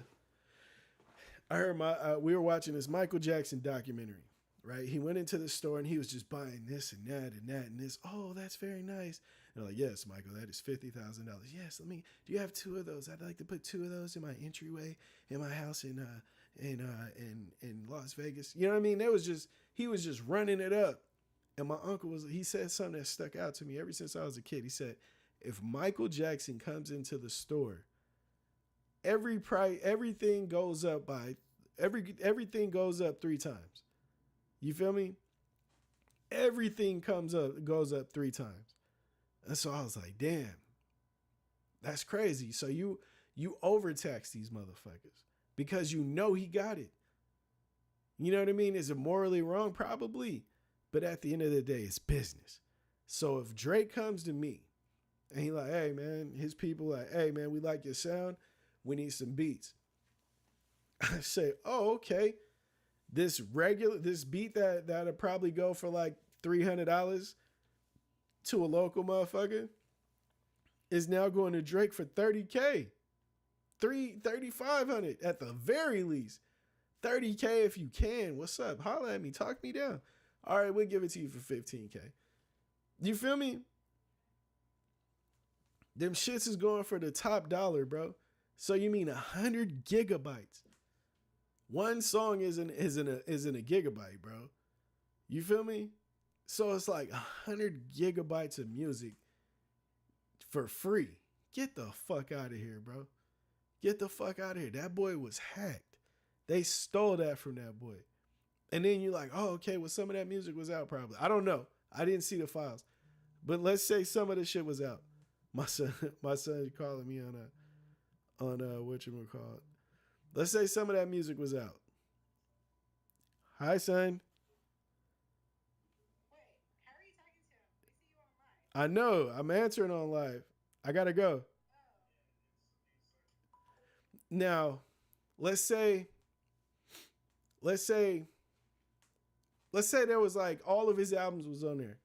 S2: heard we were watching this Michael Jackson documentary, right? He went into the store and he was just buying this and that and that and this. Oh, that's very nice. And I'm like, yes, Michael, that is $50,000. Yes, do you have 2 of those? I'd like to put 2 of those in my entryway in my house in Las Vegas. You know what I mean? He was just running it up. And my uncle he said something that stuck out to me ever since I was a kid. He said, if Michael Jackson comes into the store, everything goes up 3 times. You feel me? Everything goes up 3 times. And so I was like, damn, that's crazy. So you overtax these motherfuckers because you know he got it. You know what I mean? Is it morally wrong? Probably. But at the end of the day, it's business. So if Drake comes to me and he like, hey man, his people like, hey man, we like your sound. We need some beats. I say, oh, okay. This beat that'll probably go for like $300 to a local motherfucker is now going to Drake for $30K. $3,500 at the very least. $30K if you can. What's up? Holla at me. Talk me down. All right, we'll give it to you for $15K. You feel me? Them shits is going for the top dollar, bro. So you mean 100 gigabytes? One song isn't a gigabyte, bro. You feel me? So it's like 100 gigabytes of music for free. Get the fuck out of here, bro. Get the fuck out of here. That boy was hacked. They stole that from that boy. And then you're like, oh, okay, well, some of that music was out probably. I don't know. I didn't see the files. But let's say some of the shit was out. My son calling me on whatchamacallit. Let's say some of that music was out. Hi, son.
S3: Wait, how are you talking to him? We see you on live.
S2: I know. I'm answering on live. I gotta go. Now, let's say there was like all of his albums was on there.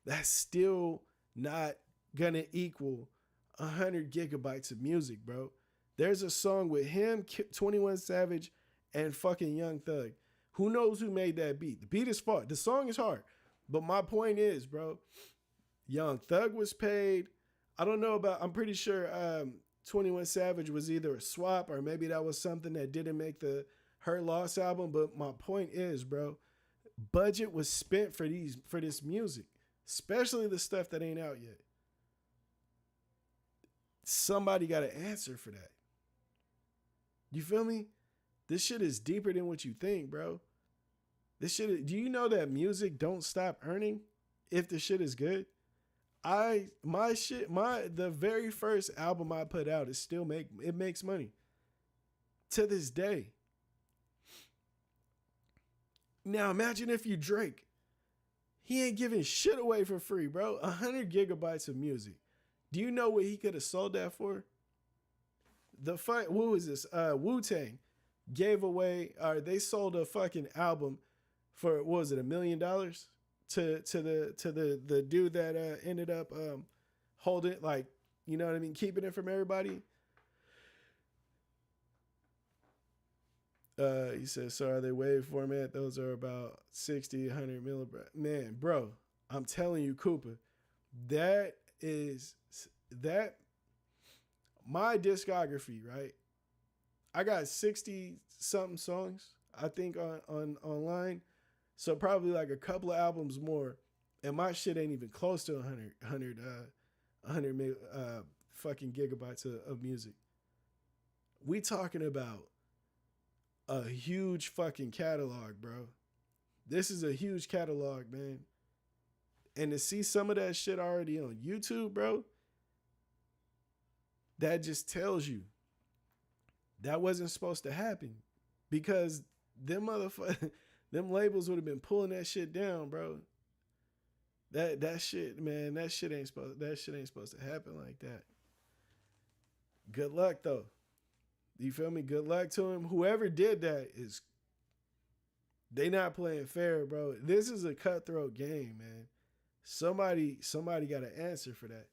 S2: That's still not gonna equal 100 gigabytes of music, bro. There's a song with him, 21 Savage, and fucking Young Thug. Who knows who made that beat? The beat is far. The song is hard. But my point is, bro, Young Thug was paid. I don't know about, I'm pretty sure 21 Savage was either a swap or maybe that was something that didn't make the Her Loss album. But my point is, bro, budget was spent for this music, especially the stuff that ain't out yet. Somebody got to answer for that. You feel me? This shit is deeper than what you think, bro. Do you know that music don't stop earning if the shit is good? The very first album I put out it makes money to this day. Now imagine if you Drake. He ain't giving shit away for free, bro. 100 gigabytes of music. Do you know what he could have sold that for? What was this? Wu-Tang gave away, or they sold a fucking album for, what was it, $1 million to the dude that ended up holding, like, you know what I mean, keeping it from everybody. He says, so are they wave format? Those are about 60, 100 milligrams. Man, bro, I'm telling you, Cooper, my discography, right? I got 60 something songs, I think, on online. So probably like a couple of albums more. And my shit ain't even close to 100 fucking gigabytes of music. We talking about a huge fucking catalog, bro. This is a huge catalog, man. And to see some of that shit already on YouTube, bro, that just tells you that wasn't supposed to happen, because them labels would have been pulling that shit down, bro. That shit, man, that shit ain't supposed to happen like that. Good luck though. You feel me? Good luck to him. Whoever did that they not playing fair, bro. This is a cutthroat game, man. Somebody got to answer for that.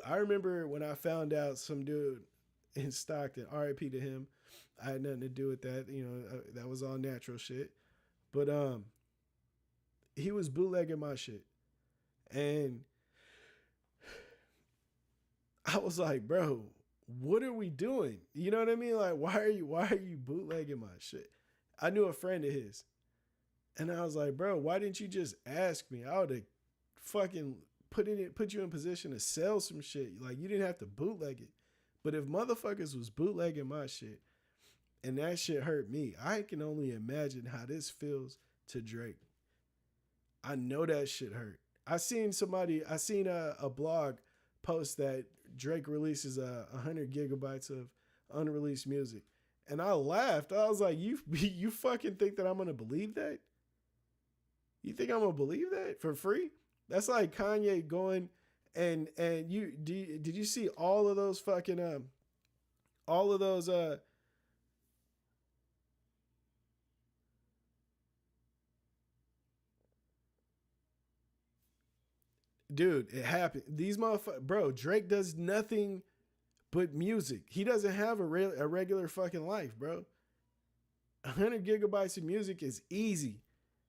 S2: I remember when I found out some dude in Stockton, RIP to him. I had nothing to do with that. You know, that was all natural shit. But he was bootlegging my shit. And I was like, bro, what are we doing? You know what I mean? Like, why are you bootlegging my shit? I knew a friend of his. And I was like, bro, why didn't you just ask me? I would have fucking put you in position to sell some shit. Like, you didn't have to bootleg it. But if motherfuckers was bootlegging my shit and that shit hurt me, I can only imagine how this feels to Drake. I know that shit hurt. I seen a blog post that Drake releases 100 gigabytes of unreleased music. And I laughed. I was like, you fucking think that I'm going to believe that? You think I'm going to believe that for free? That's like Kanye going and did you see all of those fucking dude, it happened. These motherfuckers, bro, Drake does nothing but music. He doesn't have a regular fucking life, bro. 100 gigabytes of music is easy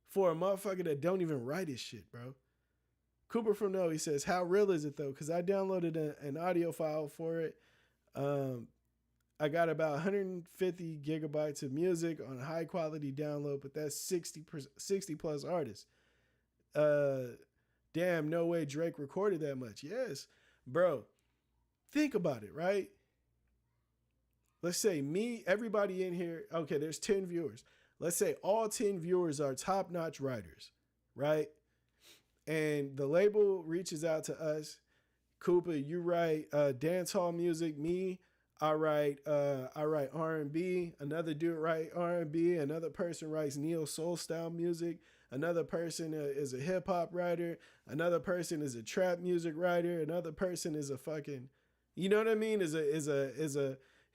S2: for a motherfucker that don't even write his shit, bro. Cooper from No, he says, how real is it though? Because I downloaded an audio file for it. I got about 150 gigabytes of music on a high quality download, but that's 60 plus artists. Damn, no way Drake recorded that much. Yes, bro. Think about it, right? Let's say everybody in here, okay, there's 10 viewers. Let's say all 10 viewers are top-notch writers, right? And the label reaches out to us. Cooper, you write dance hall music. Me, I write R&B. Another dude write R&B. Another person writes neo soul style music. Another person is a hip hop writer. Another person is a trap music writer. Another person is a fucking, you know what I mean?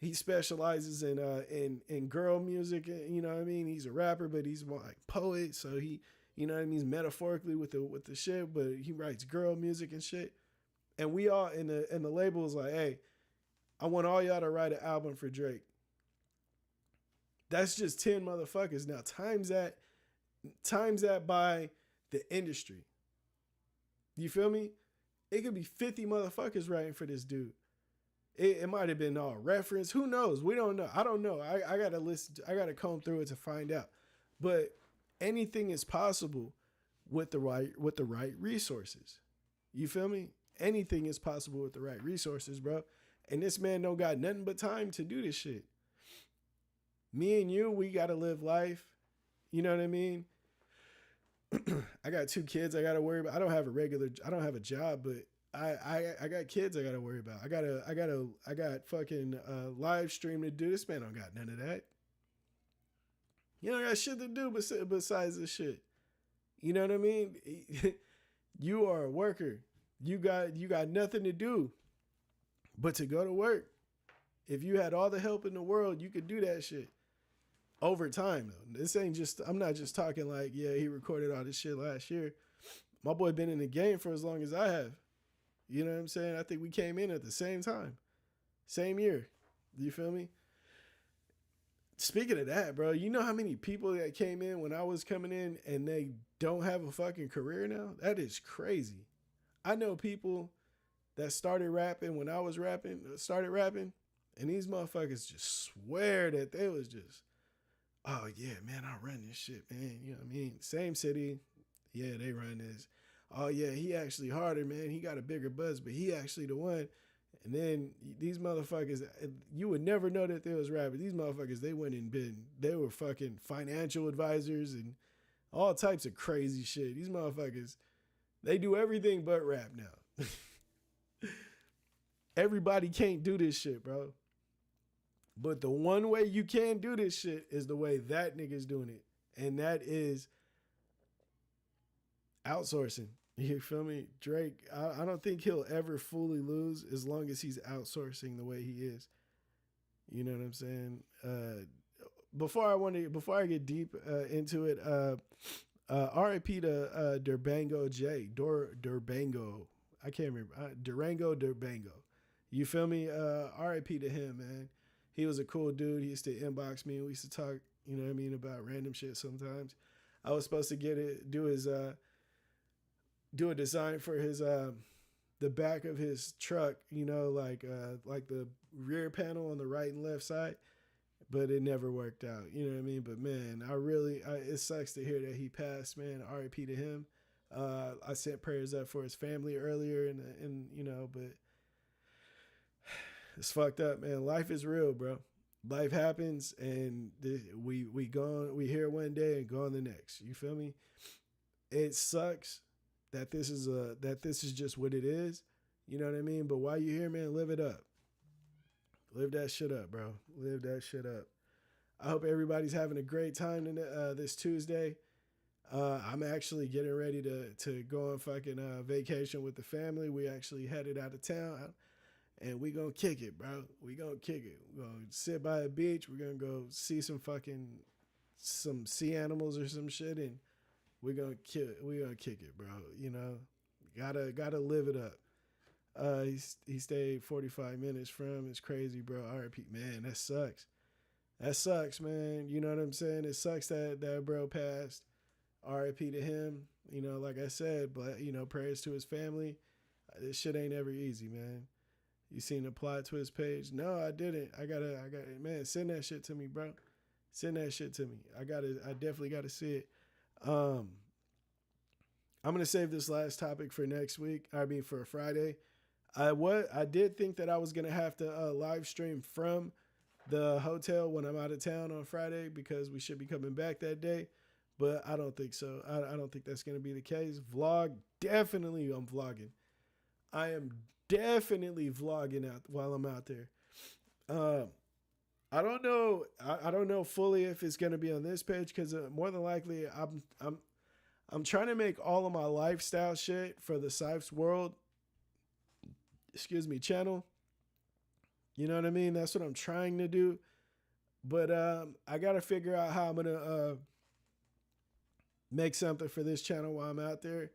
S2: He specializes in girl music. You know what I mean? He's a rapper, but he's more like poet. So he, you know what I mean? He's metaphorically with the shit, but he writes girl music and shit. And we all in the label is like, hey, I want all y'all to write an album for Drake. That's just 10 motherfuckers. Now times that by the industry. You feel me? It could be 50 motherfuckers writing for this dude. It might have been all reference. Who knows? We don't know. I don't know. I gotta listen. I gotta comb through it to find out. But anything is possible with the right resources. You feel me? Anything is possible with the right resources, bro. And this man don't got nothing but time to do this shit. Me and you, we gotta live life. You know what I mean? I got 2 kids I gotta worry about. I don't have a job, but I got kids I gotta worry about. I got fucking live stream to do. This man don't got none of that. You don't got shit to do besides this shit. You know what I mean? You are a worker. You got nothing to do but to go to work. If you had all the help in the world, you could do that shit. Over time, though. This ain't just, I'm not just talking like, yeah, he recorded all this shit last year. My boy been in the game for as long as I have. You know what I'm saying? I think we came in at the same time. Same year. You feel me? Speaking of that, bro, you know how many people that came in when I was coming in and they don't have a fucking career now? That is crazy. I know people that started rapping when I was started rapping, and these motherfuckers just swear that they was just, oh yeah, man, I run this shit, man. You know what I mean? Same city. Yeah, they run this. Oh yeah, he actually harder, man. He got a bigger buzz, but he actually the one. And then these motherfuckers, you would never know that they was rapping. These motherfuckers, they were fucking financial advisors and all types of crazy shit. These motherfuckers, they do everything but rap now. Everybody can't do this shit, bro. But the one way you can do this shit is the way that nigga's doing it. And that is outsourcing. You feel me? Drake, I don't think he'll ever fully lose as long as he's outsourcing the way he is. You know what I'm saying? Before I get deep into it, R.I.P. to Durbango J. Durbango. I can't remember. Durango Durbango. You feel me? R.I.P. to him, man. He was a cool dude. He used to inbox me. We used to talk, you know what I mean, about random shit sometimes. I was supposed to do a design for his the back of his truck, you know, like the rear panel on the right and left side, but it never worked out. You know what I mean? But man, it sucks to hear that he passed, man. R.I.P. to him. I sent prayers up for his family earlier, and you know, but it's fucked up, man. Life is real, bro. Life happens, and we here one day and gone the next. You feel me? It sucks that this is just what it is. You know what I mean? But while you're here, man, live it up. Live that shit up, bro. Live that shit up. I hope everybody's having a great time this Tuesday. I'm actually getting ready to go on fucking vacation with the family. We actually headed out of town, and we gonna kick it, bro. We gonna kick it. We're gonna sit by a beach. We're gonna go see some sea animals or some shit, and we're gonna kick it, bro. You know, gotta live it up. He stayed 45 minutes from. It's crazy, bro. R.I.P. Man, that sucks. That sucks, man. You know what I'm saying? It sucks that bro passed. R.I.P. to him. You know, like I said, but you know, prayers to his family. This shit ain't ever easy, man. You seen the plot to his page? No, I didn't. I gotta, man, send that shit to me, bro. Send that shit to me. I definitely gotta see it. I'm gonna save this last topic for next week. I mean, for Friday. I did think that I was gonna have to live stream from the hotel when I'm out of town on Friday because we should be coming back that day, but I don't think so. I don't think that's gonna be the case. Vlog, definitely I'm vlogging. I am definitely vlogging out while I'm out there. I don't know. I don't know fully if it's gonna be on this page because more than likely I'm trying to make all of my lifestyle shit for the Sipes World, channel. You know what I mean? That's what I'm trying to do. But I got to figure out how I'm going to make something for this channel while I'm out there.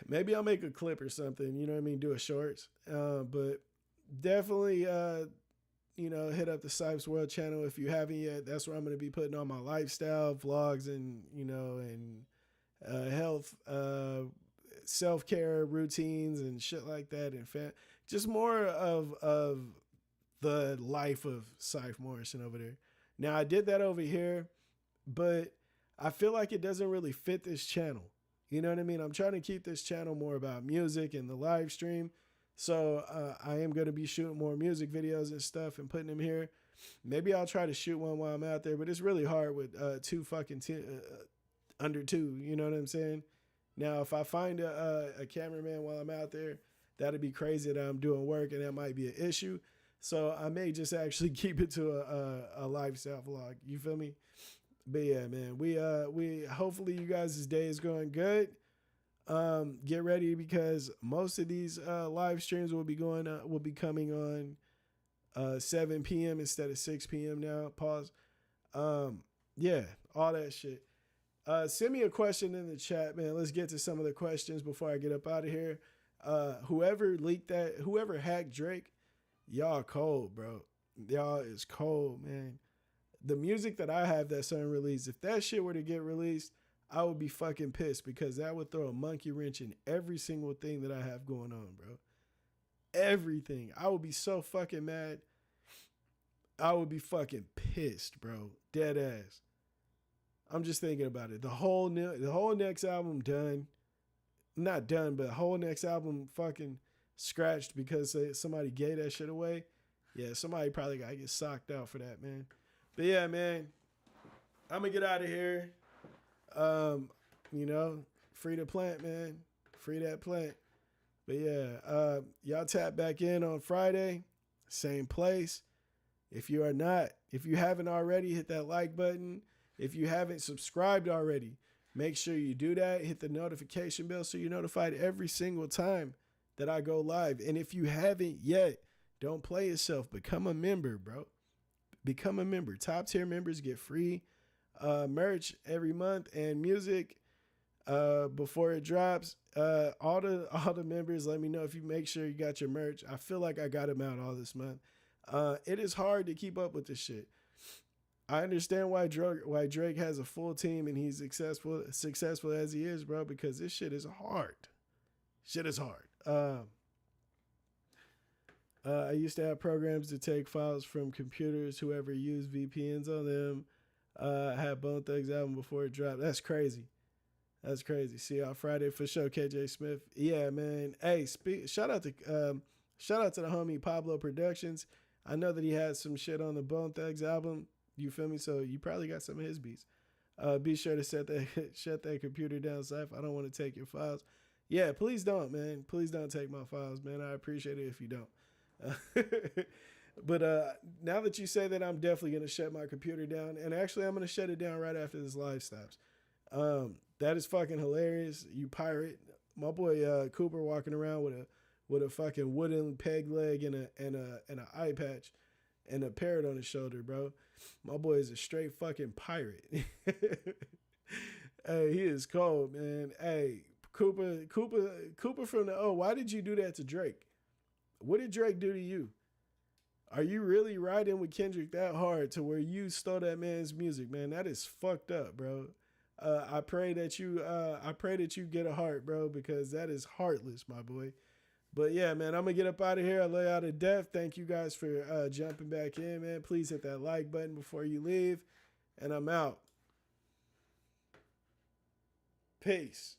S2: Maybe I'll make a clip or something, you know what I mean? Do a shorts. But definitely hit up the Sipes World channel if you haven't yet. That's where I'm going to be putting on my lifestyle vlogs and, health, self-care routines and shit like that. In fact, just more of the life of Sife Morrison over there. Now, I did that over here, but I feel like it doesn't really fit this channel. You know what I mean? I'm trying to keep this channel more about music and the live stream. So I am going to be shooting more music videos and stuff and putting them here. Maybe I'll try to shoot one while I'm out there, but it's really hard with under two. You know what I'm saying? Now, if I find a cameraman while I'm out there, that'd be crazy that I'm doing work and that might be an issue. So I may just actually keep it to a lifestyle vlog. You feel me? But yeah, man, we hopefully you guys' day is going good. Get ready because most of these live streams will be coming on 7 p.m. instead of 6 p.m. now. Pause. Yeah, all that shit. Send me a question in the chat, man. Let's get to some of the questions before I get up out of here. Whoever hacked Drake, y'all cold, bro. Y'all is cold, man. The music that I have that's unreleased, if that shit were to get released, I would be fucking pissed because that would throw a monkey wrench in every single thing that I have going on, bro. Everything. I would be so fucking mad. I would be fucking pissed, bro. Dead ass. I'm just thinking about it. The whole next album done. Not done, but the whole next album fucking scratched because somebody gave that shit away. Yeah, somebody probably got to get socked out for that, man. But yeah, man, I'm going to get out of here. Free the plant, man. Free that plant. But yeah, y'all tap back in on Friday. Same place. If you haven't already, hit that like button. If you haven't subscribed already, make sure you do that. Hit the notification bell so you're notified every single time that I go live. And if you haven't yet, don't play yourself. Become a member, bro. Become a member. Top tier members get free merch every month and music before it drops. All the members, let me know if you make sure you got your merch. I feel like I got them out all this month. It is hard to keep up with this shit. I understand why Drake has a full team and he's successful as he is, bro, because this shit is hard. Shit is hard. I used to have programs to take files from computers, whoever used VPNs on them. I had Bone Thugs album before it dropped. That's crazy. That's crazy. See y'all Friday for sure, KJ Smith. Yeah, man. Hey, shout out to the homie Pablo Productions. I know that he had some shit on the Bone Thugs album. You feel me? So you probably got some of his beats. Be sure to shut that computer down, Sif. I don't want to take your files. Yeah, please don't, man. Please don't take my files, man. I appreciate it if you don't. But now that you say that, I'm definitely going to shut my computer down. And actually, I'm going to shut it down right after this live stops. That is fucking hilarious. You pirate. My boy Cooper walking around with a fucking wooden peg leg and an eye patch and a parrot on his shoulder, bro. My boy is a straight fucking pirate. Hey, he is cold, man. Hey, Cooper from the O. Why did you do that to Drake? What did Drake do to you? Are you really riding with Kendrick that hard to where you stole that man's music, man? That is fucked up, bro. I pray that you get a heart, bro, because that is heartless, my boy. But yeah, man, I'm gonna get up out of here. I lay out of death. Thank you guys for jumping back in, man. Please hit that like button before you leave, and I'm out. Peace.